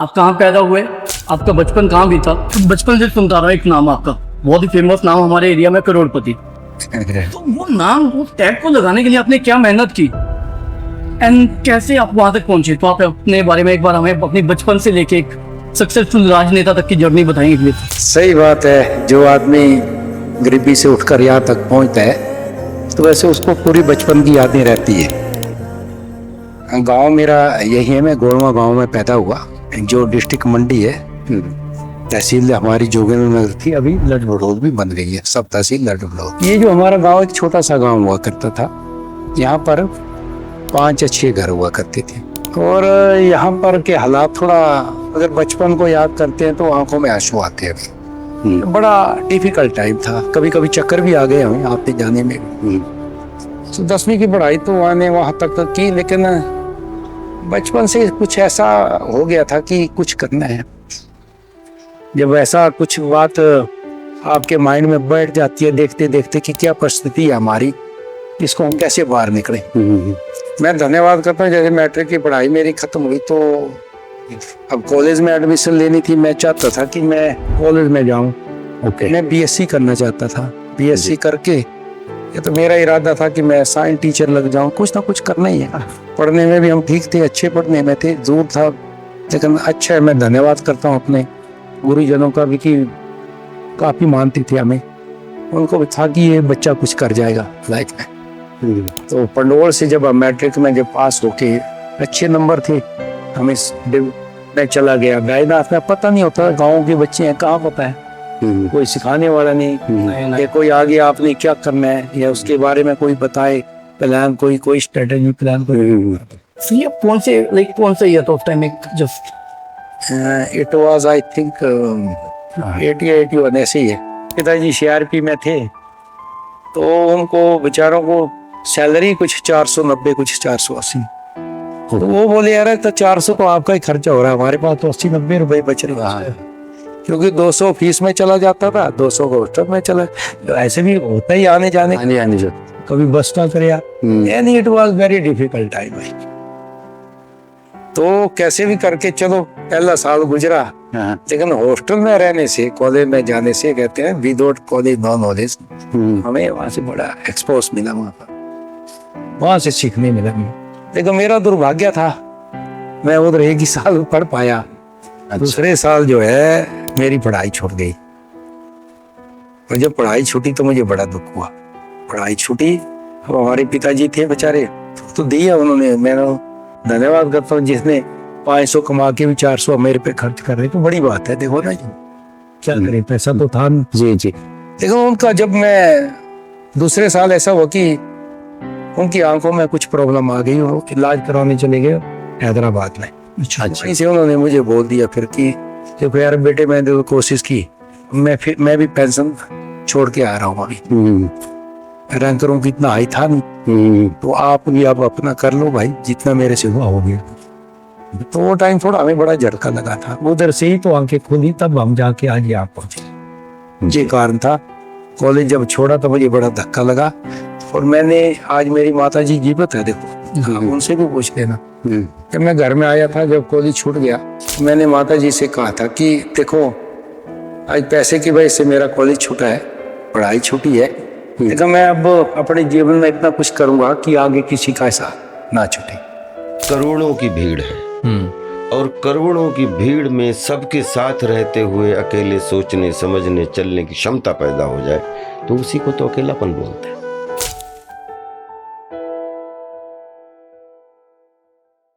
आप कहाँ पैदा हुए, आपका बचपन कहाँ बीता? बचपन से सुनता रहा एक नाम आपका, बहुत ही फेमस नाम हमारे एरिया में, करोड़पति। तो वो नाम, वो टैग को लगाने के लिए आपने क्या मेहनत की एंड कैसे आप वहां तक पहुंचे? तो आप अपने बारे में एक बार हमें अपने बचपन से लेके एक सक्सेसफुल राजनेता तक की जर्नी बताएंगे प्लीज। सही बात है, जो आदमी गरीबी से उठकर यहाँ तक पहुँचता है तो वैसे उसको पूरी बचपन की यादें रहती है। गांव मेरा यही है, मैं गोड़वा गांव में पैदा हुआ, जो डिस्ट्रिक्ट मंडी है। तहसील हमारी जोगिंद्र नगर थी, अभी लठ बड़ौद भी बन गई है, सब तहसील लठ बड़ौद। ये जो हमारा गांव एक छोटा सा गांव हुआ करता था, यहाँ पर 5 या 6 घर हुआ करते थे। और यहाँ पर के हालात थोड़ा, अगर बचपन को याद करते हैं तो आंखों में आंसू आते हैं। बड़ा डिफिकल्ट टाइम था, कभी कभी चक्कर भी आ गए हमें आते जाने में। तो 10वीं की पढ़ाई तो आने वहाँ तक की, लेकिन बचपन से कुछ ऐसा हो गया था कि कुछ करना है। जब ऐसा कुछ बात आपके माइंड में बैठ जाती है देखते देखते कि क्या परिस्थिति है हमारी, इसको हम कैसे बाहर निकले। मैं धन्यवाद करता हूँ, जैसे मैट्रिक की पढ़ाई मेरी खत्म हुई तो अब कॉलेज में एडमिशन लेनी थी। मैं चाहता था कि मैं कॉलेज में जाऊँ। मैं बीएससी करना चाहता था। बीएससी करके ये तो मेरा इरादा था कि मैं साइंस टीचर लग जाऊं, कुछ ना कुछ करना ही है। पढ़ने में भी हम ठीक थे, अच्छे पढ़ने में थे, दूर था लेकिन अच्छा है। मैं धन्यवाद करता हूँ अपने गुरुजनों का भी कि काफ़ी मानते थे हमें, उनको भी था कि ये बच्चा कुछ कर जाएगा लाइफ में। तो पंडोल से जब मैट्रिक में जब पास होके अच्छे नंबर थे, हमें मैं चला गया गायनाथ में। पता नहीं होता गाँव के बच्चे हैं, कहाँ पता है, कोई सिखाने वाला नहीं या कोई आगे आपने क्या करना है या उसके बारे में कोई बताए प्लान, कोई स्ट्रेटेजी प्लान कोई। ये कौन से ईयर था उस time? Just it was I think 80-81 ऐसे ही है। पिताजी सीआरपी में थे, तो उनको बेचारों को सैलरी कुछ 490 कुछ 480। तो वो बोले यार तो 400 तो आपका ही खर्चा हो रहा है, हमारे पास तो 80-90 रुपए बच रहे हैं, क्योंकि 200 फीस में चला जाता था, 200 को हॉस्टल में चला। तो ऐसे भी होता ही आने जाने कभी बस ना करे यानी it was very difficult time. तो कैसे भी करके चलो पहला साल गुजरा, लेकिन हॉस्टल में रहने से, कॉलेज में जाने से, कहते हैं विदाउट कॉलेज नो नॉलेज, हमें वहां से बड़ा एक्सपोज मिला, वहां से सीखने मिला। लेकिन मेरा दुर्भाग्य था, मैं उधर एक ही साल पढ़ पाया। दूसरे साल जो है मेरी पढ़ाई छूट गई। और जब पढ़ाई छूटी तो मुझे बड़ा दुख हुआ। पढ़ाई छूटी, अब हमारे पिताजी थे बेचारे, तो दिया उन्होंने। मैं धन्यवाद करता हूँ, जिसने 500 कमा के भी 400 मेरे पे खर्च कर रहे, तो बड़ी बात है। देखो ना जी, क्या करें, पैसा तो था जी। लेकिन उनका जब मैं दूसरे साल ऐसा हुआ कि उनकी आंखों में कुछ प्रॉब्लम आ गई, वो इलाज कराने चले गए हैदराबाद में। अच्छा। वहीं से उन्होंने मुझे बोल दिया फिर कि देखो यार बेटे, मैंने तो कोशिश की, मैं भी पेंशन छोड़ के आ रहा हूँ अभी। रैंकरों की इतना हाई था नहीं, तो आप भी आप अपना कर लो भाई, जितना मेरे से हुआ हो गया। तो वो टाइम थोड़ा हमें बड़ा झटका लगा था, उधर से ही तो आंखें खुली, तब हम जाके आज यहाँ पहुंचे। ये कारण था। कॉलेज जब छोड़ा तो मुझे बड़ा धक्का लगा। और मैंने, आज मेरी माता जी जीवित है, देखो आप उनसे भी पूछ लेना। जब मैं घर में आया था, जब कॉलेज छूट गया, मैंने माता जी से कहा था कि देखो आज पैसे की वजह से मेरा कॉलेज छूटा है, पढ़ाई छूटी है, लेकिन मैं अब अपने जीवन में इतना कुछ करूंगा कि आगे किसी का ऐसा ना छूटे। करोड़ों की भीड़ है और करोड़ों की भीड़ में सबके साथ रहते हुए अकेले सोचने, समझने, चलने की क्षमता पैदा हो जाए तो उसी को तो अकेलापन बोलते हैं।